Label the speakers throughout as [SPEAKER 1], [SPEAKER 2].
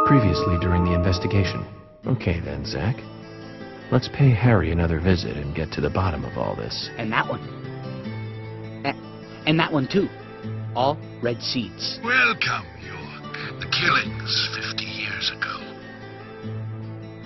[SPEAKER 1] Previously during the investigation. Okay then, Zach. Let's pay Harry another visit and get to the bottom of all this.
[SPEAKER 2] And that one. And that one too. All red seeds.
[SPEAKER 3] Welcome, York. The killings 50 years ago.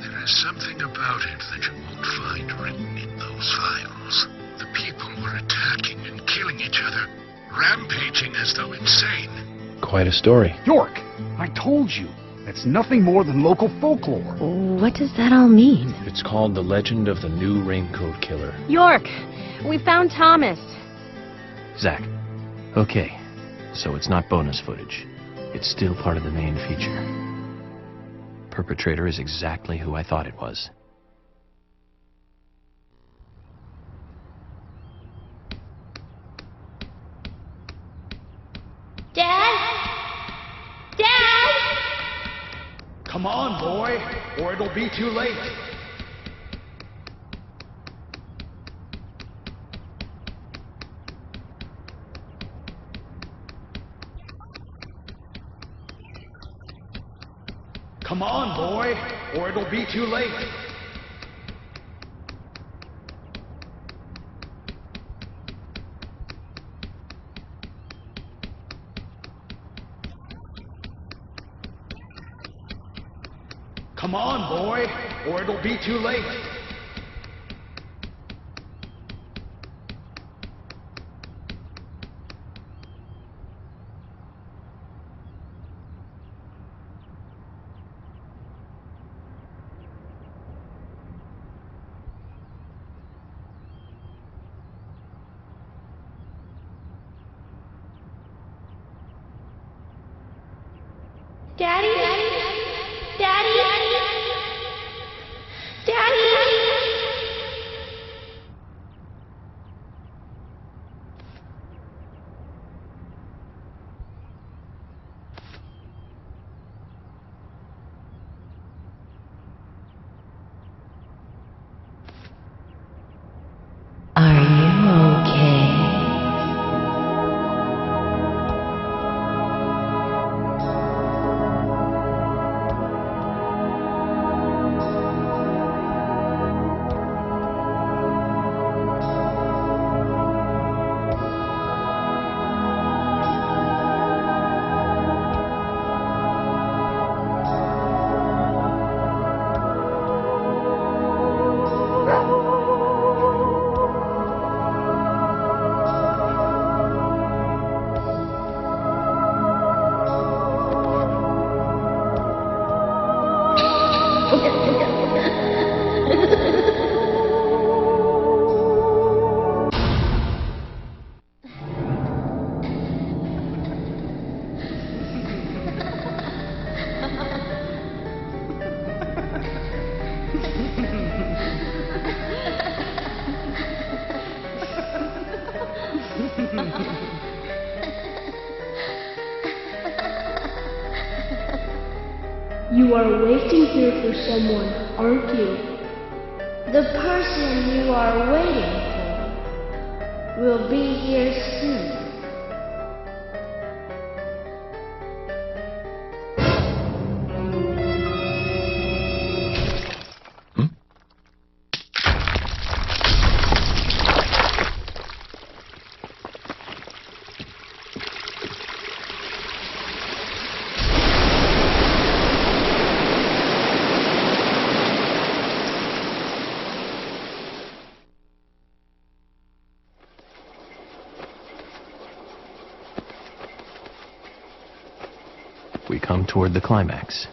[SPEAKER 3] There is something about it that you won't find written in those files. The people were attacking and killing each other, rampaging as though insane.
[SPEAKER 1] Quite a story.
[SPEAKER 4] York, I told you. It's nothing more than local folklore.
[SPEAKER 5] What does that all mean?
[SPEAKER 1] It's called The Legend of the New Raincoat Killer.
[SPEAKER 5] York, we found Thomas.
[SPEAKER 1] Zach. Okay, so it's not bonus footage. It's still part of the main feature. Perpetrator is exactly who I thought it was.
[SPEAKER 5] Dad? Dad?
[SPEAKER 4] Come on, boy, or it'll be too late. Come on, boy, or it'll be too late. Come on, boy, or it'll be too late.
[SPEAKER 5] Daddy? Daddy? Daddy? Are you okay?
[SPEAKER 6] You are waiting here for someone, aren't you?
[SPEAKER 5] The person you are waiting for will be here soon.
[SPEAKER 1] We come toward the climax.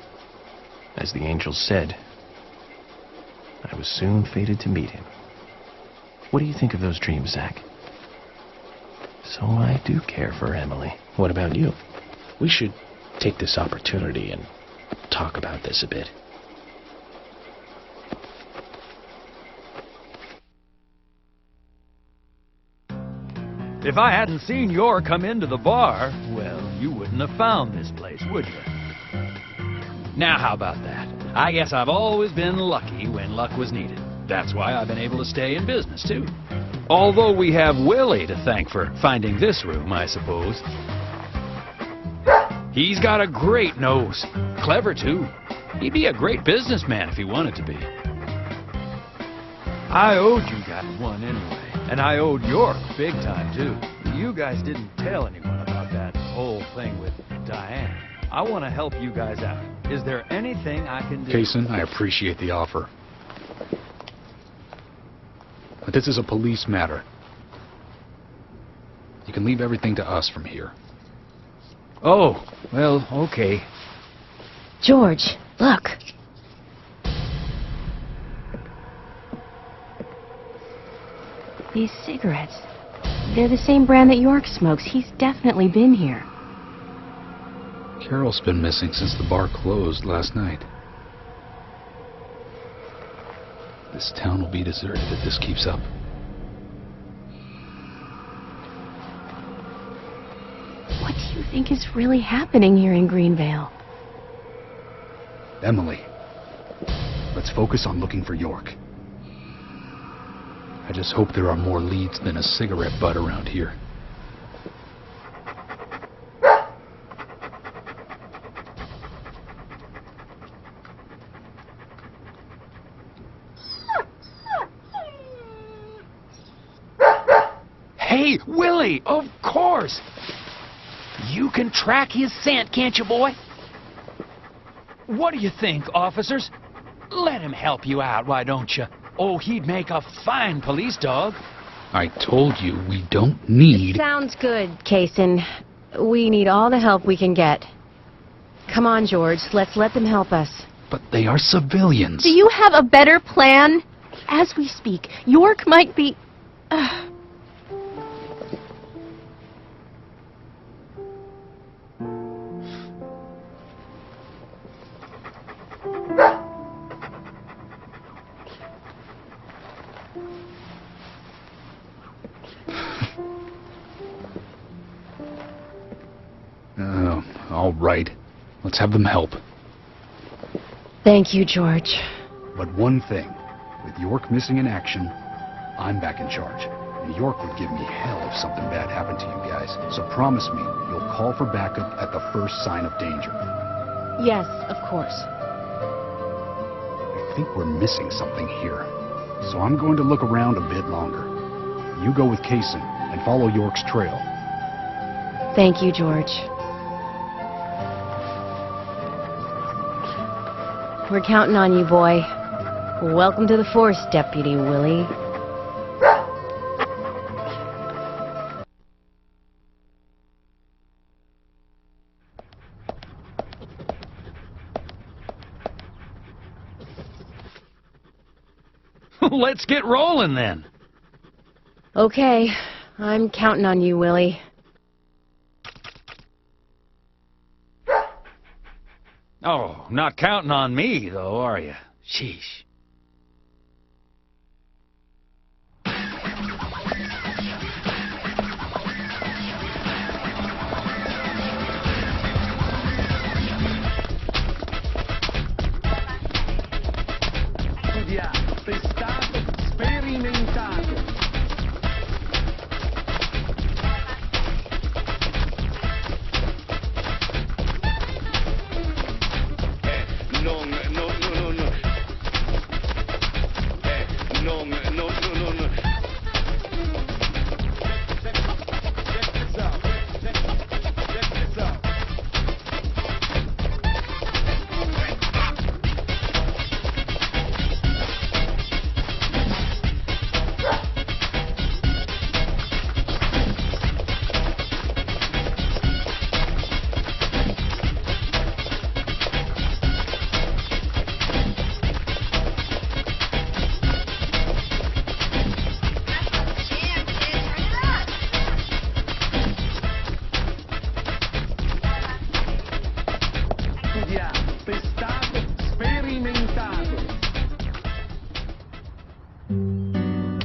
[SPEAKER 1] As the angels said, I was soon fated to meet him. What do you think of those dreams, Zach? So I do care for Emily. What about you? We should take this opportunity and talk about this a bit.
[SPEAKER 7] If I hadn't seen York come into the bar, well, you wouldn't have found this place, would you? Now, how about that? I guess I've always been lucky when luck was needed. That's why I've been able to stay in business, too. Although we have Willie to thank for finding this room, I suppose. He's got a great nose. Clever, too. He'd be a great businessman if he wanted to be. I owed you guys one anyway, and I owed York big time, too. You guys didn't tell anyone about that whole thing with Diane. I want to help you guys out. Is there anything I can do?
[SPEAKER 8] Jason, I appreciate the offer. But this is a police matter. You can leave everything to us from here.
[SPEAKER 7] Oh, well, okay.
[SPEAKER 9] George, look. These cigarettes. They're the same brand that York smokes. He's definitely been here.
[SPEAKER 8] Carol's been missing since the bar closed last night. This town will be deserted if this keeps up.
[SPEAKER 9] What do you think is really happening here in Greenvale?
[SPEAKER 8] Emily, let's focus on looking for York. I just hope there are more leads than a cigarette butt around here.
[SPEAKER 2] Hey, Willie, of course. You can track his scent, can't you, boy? What do you think, officers? Let him help you out, why don't you? Oh, he'd make a fine police dog.
[SPEAKER 8] I told you we don't need...
[SPEAKER 9] Sounds good, Kaysen. We need all the help we can get. Come on, George. Let's let them help us.
[SPEAKER 8] But they are civilians.
[SPEAKER 9] Do you have a better plan? As we speak, York might be...
[SPEAKER 8] All right. Let's have them help.
[SPEAKER 9] Thank you, George.
[SPEAKER 8] But one thing. With York missing in action, I'm back in charge. And York would give me hell if something bad happened to you guys. So promise me you'll call for backup at the first sign of danger.
[SPEAKER 9] Yes, of course.
[SPEAKER 8] I think we're missing something here. So I'm going to look around a bit longer. You go with Kaysen and follow York's trail.
[SPEAKER 9] Thank you, George. We're counting on you, boy. Welcome to the force, Deputy Willie.
[SPEAKER 7] Let's get rolling, then.
[SPEAKER 9] Okay, I'm counting on you, Willie.
[SPEAKER 7] Oh, not counting on me, though, are you? Sheesh.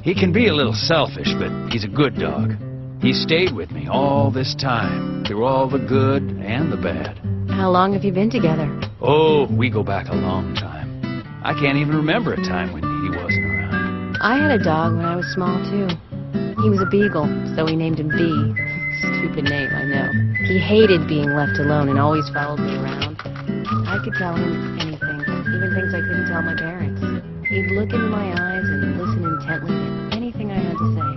[SPEAKER 7] He can be a little selfish, but he's a good dog. He stayed with me all this time, through all the good and the bad.
[SPEAKER 9] How long have you been together?
[SPEAKER 7] Oh, we go back a long time. I can't even remember a time when he wasn't around.
[SPEAKER 9] I had a dog when I was small, too. He was a beagle, so we named him B. Stupid name, I know. He hated being left alone and always followed me around. I could tell him anything, even things I couldn't tell my parents. He'd look into my eyes and listen intently to anything I had to say.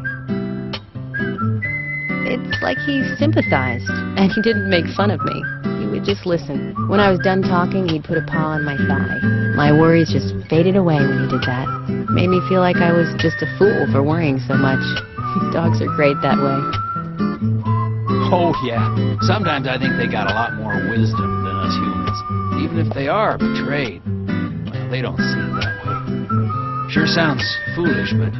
[SPEAKER 9] It's like he sympathized, and he didn't make fun of me. He would just listen. When I was done talking, he'd put a paw on my thigh. My worries just faded away when he did that. Made me feel like I was just a fool for worrying so much. Dogs are great that way.
[SPEAKER 2] Oh, yeah. Sometimes I think they got a lot more wisdom than us humans. Even if they are betrayed, well, they don't see it that way. Sure sounds foolish, but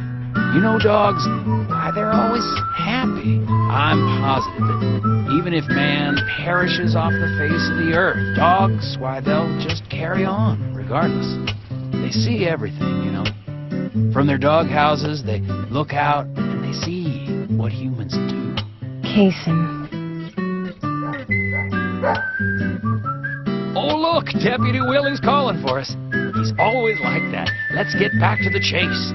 [SPEAKER 2] you know dogs, why, they're always happy. I'm positive that even if man perishes off the face of the earth, dogs, why, they'll just carry on, regardless. They see everything, you know. From their dog houses, they look out and they see what humans do.
[SPEAKER 9] Kason.
[SPEAKER 2] Oh, look, Deputy Willie's calling for us. He's always like that. Let's get back to the chase.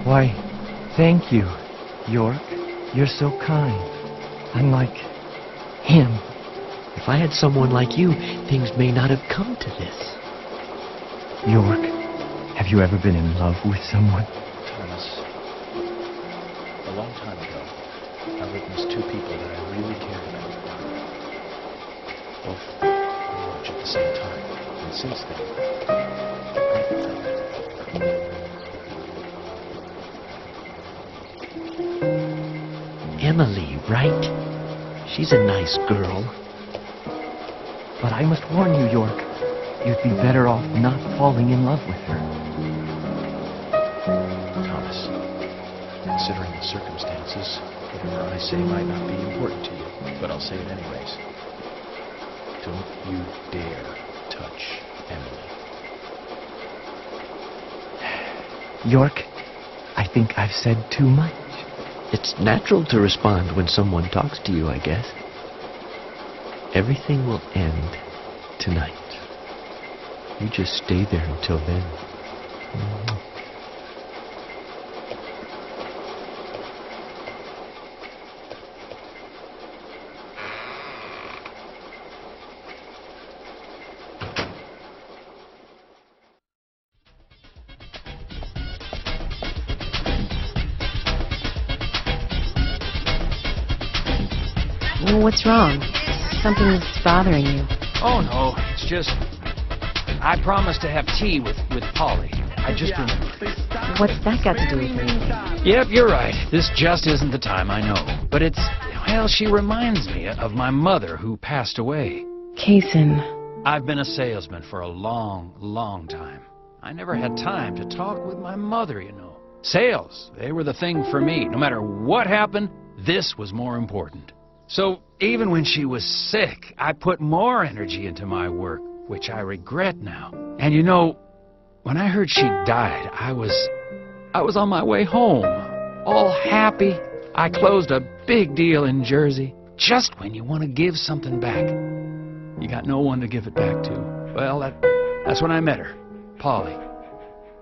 [SPEAKER 10] Why, thank you, York. You're so kind. Unlike him.
[SPEAKER 11] If I had someone like you, things may not have come to this.
[SPEAKER 10] York, have you ever been in love with someone?
[SPEAKER 1] Thomas, a long time ago, I witnessed two people that I really cared about. Both pretty much at the same time. And since then,
[SPEAKER 11] Emily, right? She's a nice girl.
[SPEAKER 10] But I must warn you, York. You'd be better off not falling in love with her.
[SPEAKER 1] Thomas, considering the circumstances, whatever I say might not be important to you, but I'll say it anyways. Don't you dare touch Emily.
[SPEAKER 10] York, I think I've said too much.
[SPEAKER 11] It's natural to respond when someone talks to you, I guess. Everything will end tonight. You just stay there until then.
[SPEAKER 9] What's wrong? Something's bothering you.
[SPEAKER 2] Oh, no, it's just... I promised to have tea with Polly. I just remembered.
[SPEAKER 9] What's that got to do with anything?
[SPEAKER 2] Yep, you're right. This just isn't the time, I know. But it's... well, she reminds me of my mother who passed away.
[SPEAKER 9] Kason.
[SPEAKER 2] I've been a salesman for a long, long time. I never had time to talk with my mother, you know. Sales, they were the thing for me. No matter what happened, this was more important. So, even when she was sick, I put more energy into my work, which I regret now. And you know, when I heard she died, I was on my way home, all happy. I closed a big deal in Jersey. Just when you want to give something back, you got no one to give it back to. Well, that's when I met her, Polly.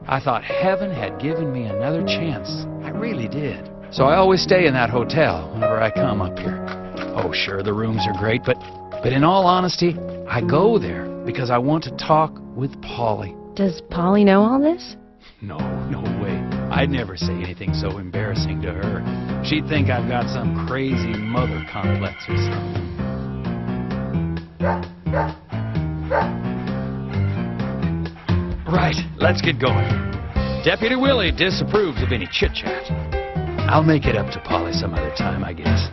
[SPEAKER 2] I thought heaven had given me another chance. I really did. So I always stay in that hotel whenever I come up here. Oh, sure, the rooms are great, but in all honesty, I go there because I want to talk with Polly.
[SPEAKER 9] Does Polly know all this?
[SPEAKER 2] No way. I'd never say anything so embarrassing to her. She'd think I've got some crazy mother complex or something. Right, let's get going. Deputy Willie disapproves of any chit-chat. I'll make it up to Polly some other time, I guess.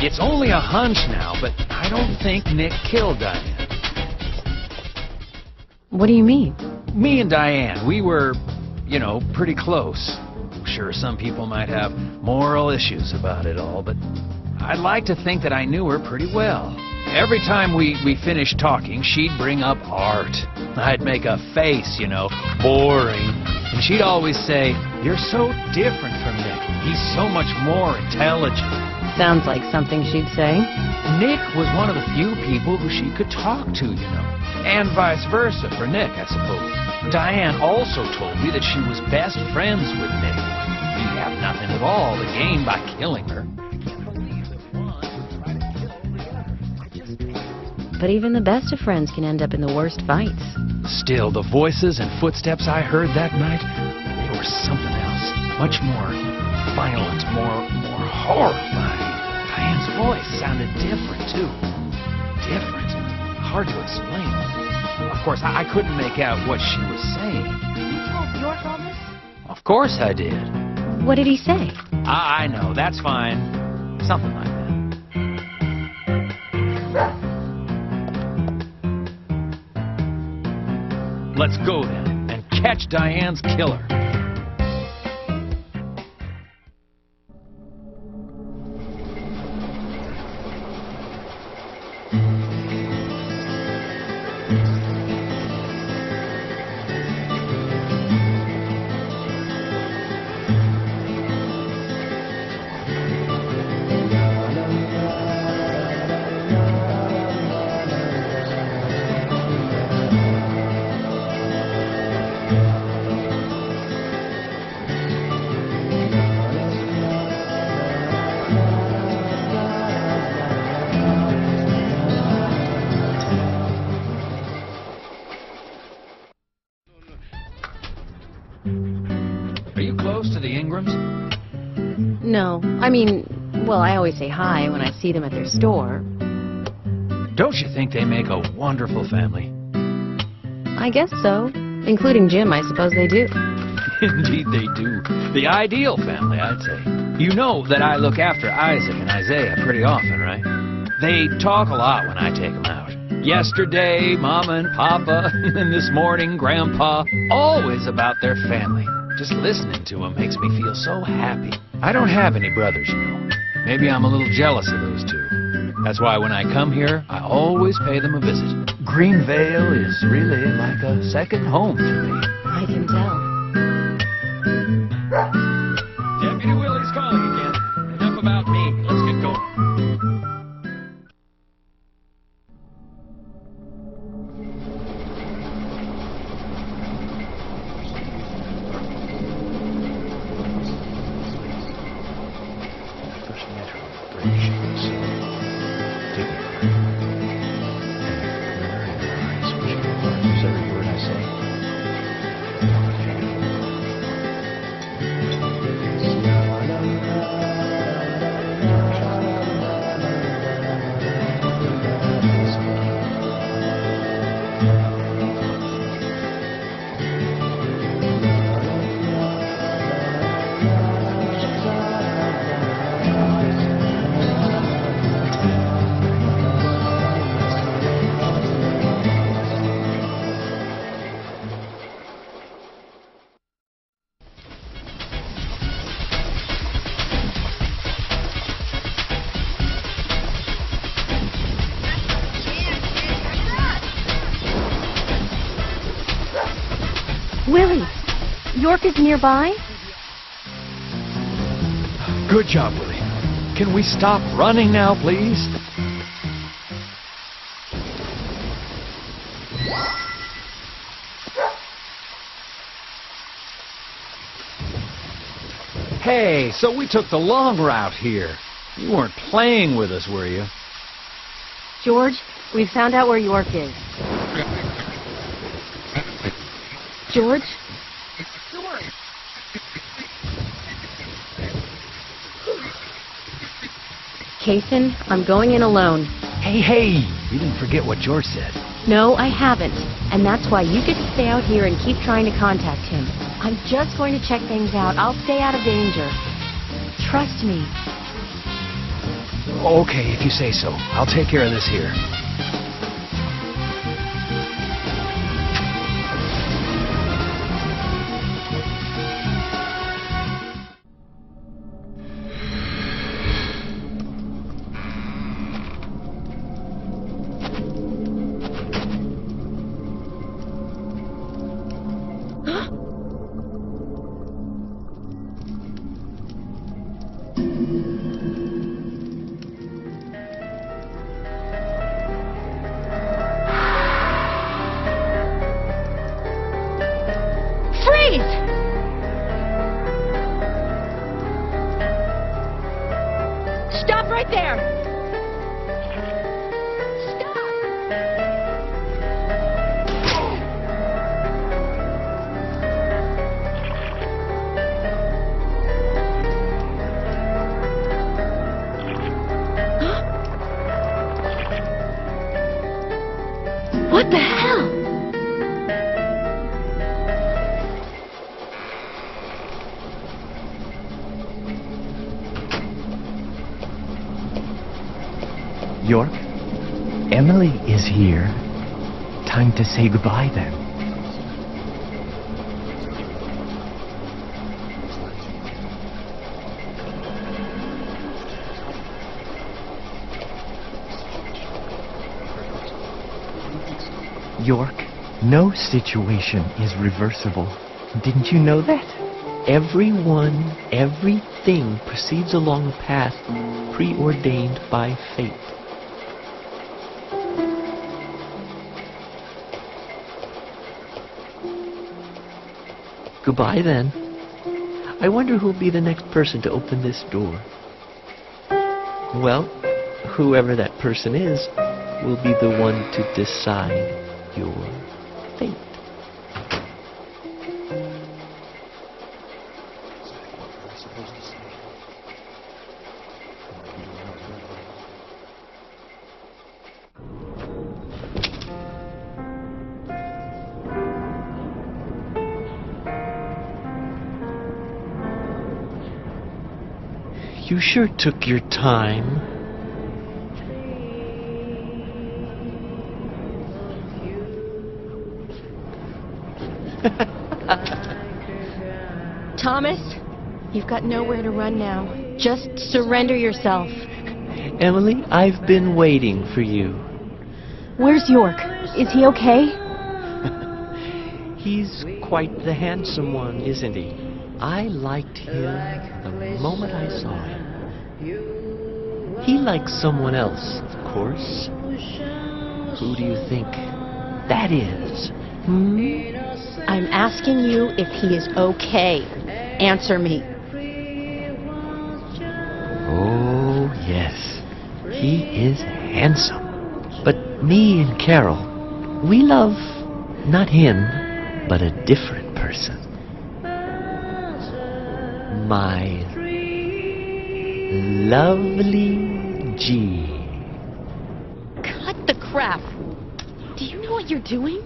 [SPEAKER 2] It's only a hunch now, but I don't think Nick killed Diane.
[SPEAKER 9] What do you mean?
[SPEAKER 2] Me and Diane, we were, you know, pretty close. Sure, some people might have moral issues about it all, but I'd like to think that I knew her pretty well. Every time we finished talking, she'd bring up art. I'd make a face, you know, boring. And she'd always say, "You're so different from Nick. He's so much more intelligent."
[SPEAKER 9] Sounds like something she'd say.
[SPEAKER 2] Nick was one of the few people who she could talk to, you know. And vice versa for Nick, I suppose. Diane also told me that she was best friends with Nick. He'd have nothing at all to gain by killing her.
[SPEAKER 9] But even the best of friends can end up in the worst fights.
[SPEAKER 2] Still, the voices and footsteps I heard that night, they were something else. Much more violent, more horrifying. Diane's voice sounded different, too. Different. Hard to explain. Of course, I couldn't make out what she was saying.
[SPEAKER 5] You told York all this?
[SPEAKER 2] Of course I did.
[SPEAKER 9] What did he say?
[SPEAKER 2] I know, that's fine. Something like that. Let's go then, and catch Diane's killer. Are you close to the Ingrams?
[SPEAKER 9] No. I mean, well, I always say hi when I see them at their store.
[SPEAKER 2] Don't you think they make a wonderful family?
[SPEAKER 9] I guess so. Including Jim, I suppose they do.
[SPEAKER 2] Indeed they do. The ideal family, I'd say. You know that I look after Isaac and Isaiah pretty often, right? They talk a lot when I take them out. Yesterday, Mama and Papa, and this morning, Grandpa, always about their family. Just listening to them makes me feel so happy. I don't have any brothers, you know. Maybe I'm a little jealous of those two. That's why when I come here, I always pay them a visit.
[SPEAKER 10] Greenvale is really like a second home to me.
[SPEAKER 9] I can tell.
[SPEAKER 2] Deputy Willie's calling again. Enough about me. Let's get going.
[SPEAKER 9] Willie, York is nearby?
[SPEAKER 2] Good job, Willie. Can we stop running now, please? Hey, so we took the long route here. You weren't playing with us, were you?
[SPEAKER 9] George, we've found out where York is. George? Kaysen, I'm going in alone.
[SPEAKER 2] Hey, you didn't forget what George said.
[SPEAKER 9] No, I haven't. And that's why you get to stay out here and keep trying to contact him. I'm just going to check things out. I'll stay out of danger. Trust me.
[SPEAKER 2] Okay, if you say so. I'll take care of this here.
[SPEAKER 9] Stop right there!
[SPEAKER 5] What the hell?
[SPEAKER 10] York, Emily is here. Time to say goodbye then. York, no situation is reversible. Didn't you know that? Everyone, everything proceeds along a path preordained by fate. Goodbye then. I wonder who'll be the next person to open this door. Well, whoever that person is will be the one to decide your fate. You sure took your time.
[SPEAKER 9] Thomas, you've got nowhere to run now. Just surrender yourself.
[SPEAKER 10] Emily, I've been waiting for you.
[SPEAKER 9] Where's York? Is he okay?
[SPEAKER 10] He's quite the handsome one, isn't he? I liked him the moment I saw him. He likes someone else, of course. Who do you think that is?
[SPEAKER 9] I'm asking you if he is okay. Answer me.
[SPEAKER 10] Oh, yes. He is handsome. But me and Carol, we love not him, but a different person. My lovely G.
[SPEAKER 9] Cut the crap. Do you know what you're doing?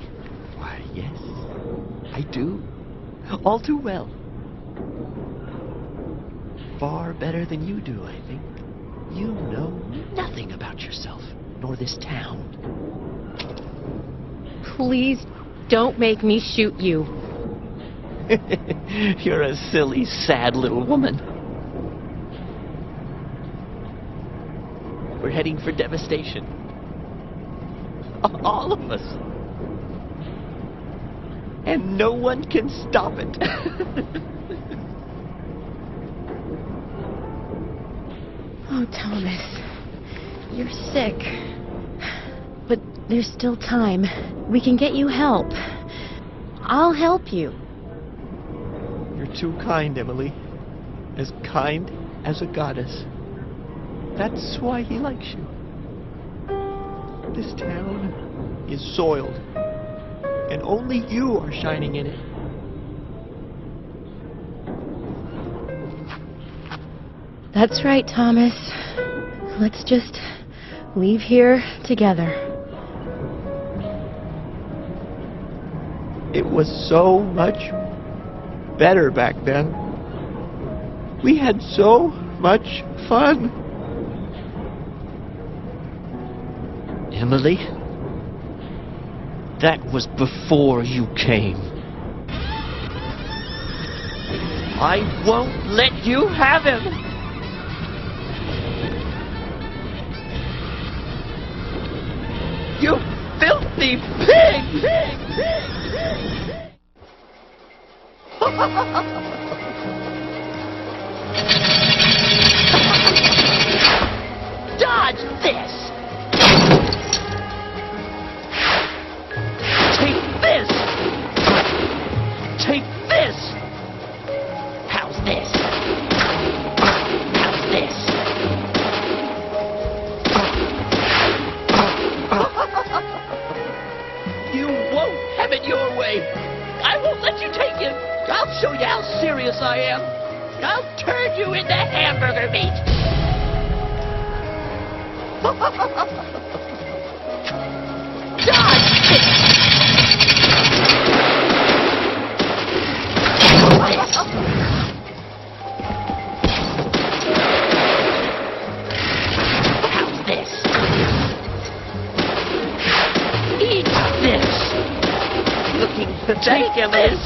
[SPEAKER 10] Why, yes, I do. All too well. Far better than you do, I think. You know nothing about yourself, nor this town.
[SPEAKER 9] Please don't make me shoot you.
[SPEAKER 10] You're a silly, sad little woman. We're heading for devastation. All of us. And no one can stop it.
[SPEAKER 9] Oh, Thomas. You're sick. But there's still time. We can get you help. I'll help you.
[SPEAKER 10] You're too kind, Emily. As kind as a goddess. That's why he likes you. This town is soiled, and only you are shining in it.
[SPEAKER 9] That's right, Thomas. Let's just leave here together.
[SPEAKER 10] It was so much better back then. We had so much fun. Emily? That was before you came. I won't let you have him! You filthy pig! Dodge this! Take this! Take this! How's this? How's this? You won't have it your way! I won't let you take him! I'll show you how serious I am! I'll turn you into hamburger meat! Dodge! How's this? Eat this! Looking pathetic, Emily.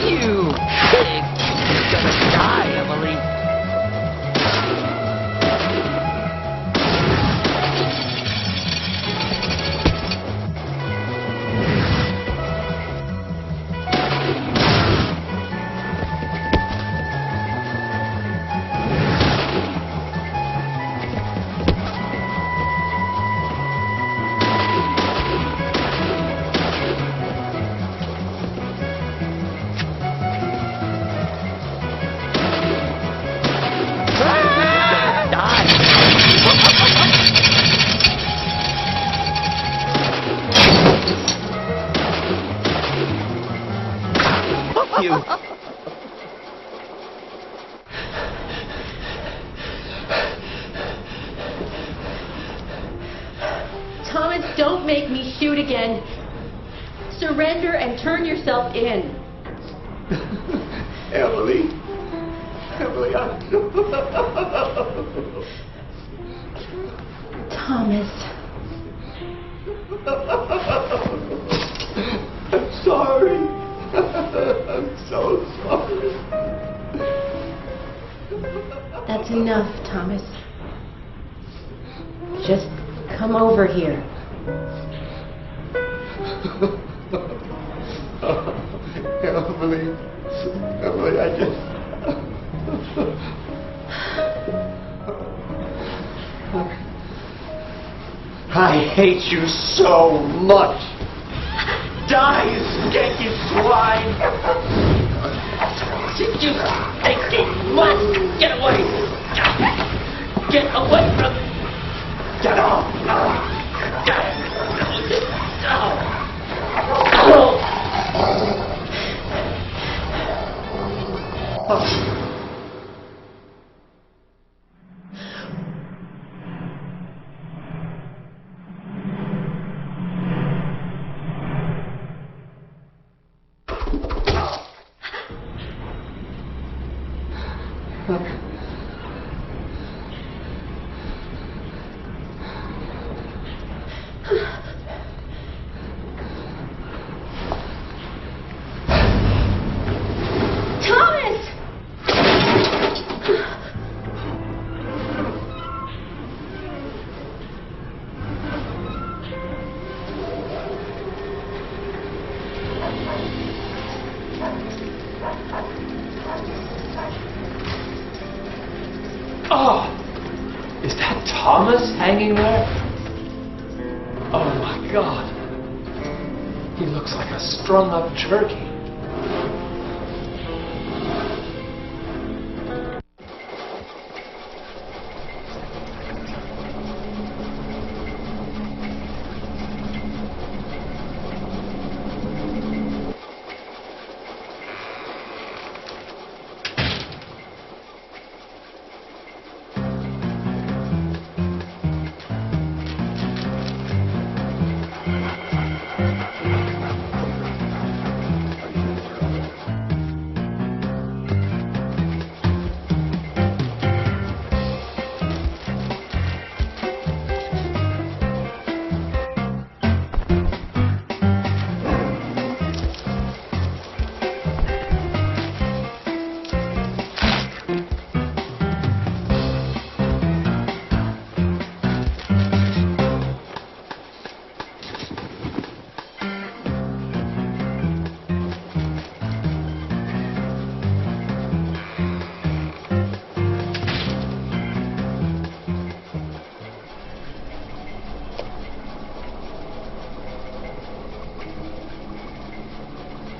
[SPEAKER 10] You pig! You're gonna die, Emily.
[SPEAKER 9] Thomas, don't make me shoot again. Surrender and turn yourself in.
[SPEAKER 4] Emily. Emily,
[SPEAKER 9] Thomas.
[SPEAKER 4] I'm sorry. I'm so sorry.
[SPEAKER 9] That's enough, Thomas. Just come over here.
[SPEAKER 4] Emily, I just... I hate you so much. Die, you stinky swine!
[SPEAKER 10] You stinky mutt! Get away! Get away from me!
[SPEAKER 4] Get off!
[SPEAKER 1] Oh! Is that Thomas hanging there? Oh my God. He looks like a strung-up turkey.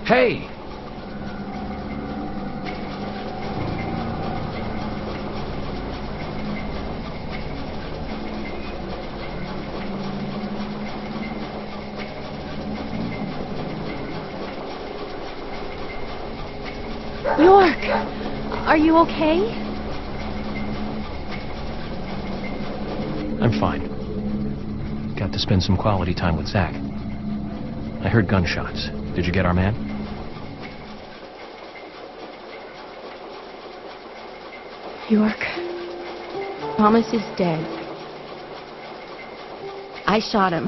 [SPEAKER 2] Hey!
[SPEAKER 9] York! Are you okay?
[SPEAKER 1] I'm fine. Got to spend some quality time with Zach. I heard gunshots. Did you get our man?
[SPEAKER 9] York. Thomas is dead. I shot him.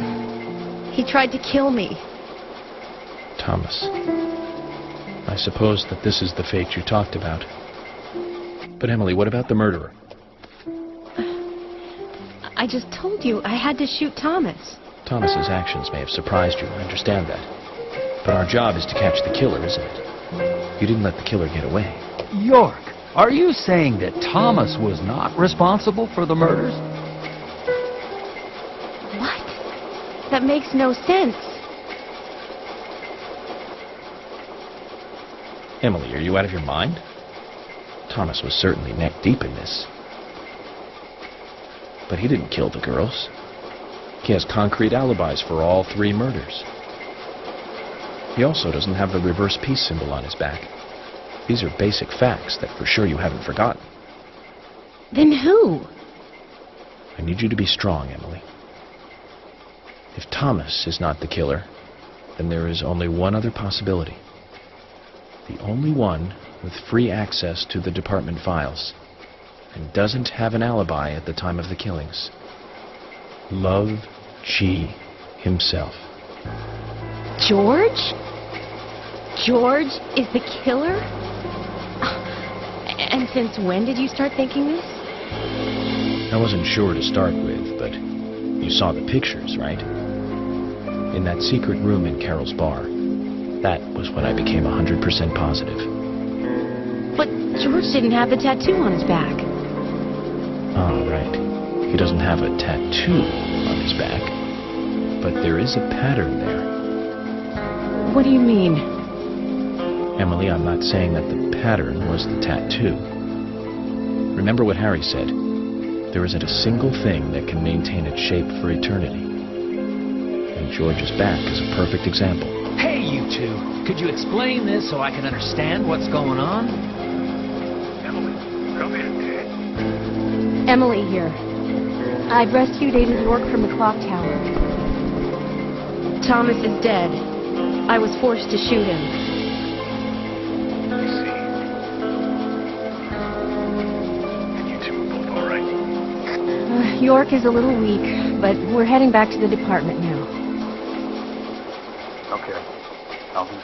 [SPEAKER 9] He tried to kill me.
[SPEAKER 11] Thomas. I suppose that this is the fate you talked about. But Emily, what about the murderer?
[SPEAKER 9] I just told you I had to shoot Thomas.
[SPEAKER 11] Thomas's actions may have surprised you, I understand that. But our job is to catch the killer, isn't it? You didn't let the killer get away.
[SPEAKER 7] York, are you saying that Thomas was not responsible for the murders?
[SPEAKER 9] What? That makes no sense.
[SPEAKER 11] Emily, are you out of your mind? Thomas was certainly neck deep in this. But he didn't kill the girls. He has concrete alibis for all 3 murders. He also doesn't have the reverse peace symbol on his back. These are basic facts that for sure you haven't forgotten.
[SPEAKER 9] Then who?
[SPEAKER 11] I need you to be strong, Emily. If Thomas is not the killer, then there is only one other possibility. The only one with free access to the department files and doesn't have an alibi at the time of the killings. Love G himself.
[SPEAKER 9] George? George is the killer? And since when did you start thinking this?
[SPEAKER 11] I wasn't sure to start with, but you saw the pictures, right? In that secret room in Carol's bar. That was when I became 100% positive.
[SPEAKER 9] But George didn't have the tattoo on his back.
[SPEAKER 11] Oh, right. He doesn't have a tattoo on his back. But there is a pattern there.
[SPEAKER 9] What do you mean?
[SPEAKER 11] Emily, I'm not saying that the pattern was the tattoo. Remember what Harry said. There isn't a single thing that can maintain its shape for eternity. And George's back is a perfect example.
[SPEAKER 2] Hey, you two! Could you explain this so I can understand what's going on?
[SPEAKER 3] Emily, come in, Ted.
[SPEAKER 6] Emily here. I've rescued Agent York from the clock tower.
[SPEAKER 9] Thomas is dead. I was forced to shoot him.
[SPEAKER 3] I see. And you two are both all right?
[SPEAKER 6] York is a little weak, but we're heading back to the department now.
[SPEAKER 8] Okay. I'll do this.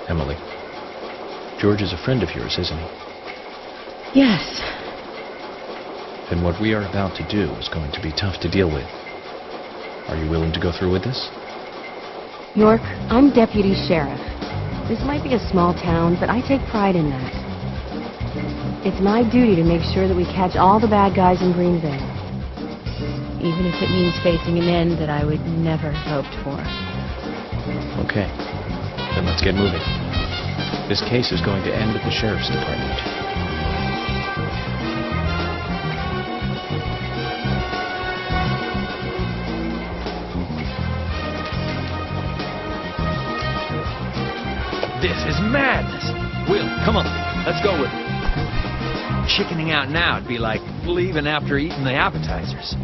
[SPEAKER 11] Emily, George is a friend of yours, isn't he?
[SPEAKER 9] Yes.
[SPEAKER 11] Then what we are about to do is going to be tough to deal with. Are you willing to go through with this?
[SPEAKER 6] York, I'm deputy sheriff. This might be a small town, but I take pride in that. It's my duty to make sure that we catch all the bad guys in Greenville. Even if it means facing an end that I would never have hoped for.
[SPEAKER 11] Okay. Then let's get moving. This case is going to end at the sheriff's department.
[SPEAKER 2] This is madness! Will, come on, let's go with it. Chickening out now would be like leaving after eating the appetizers.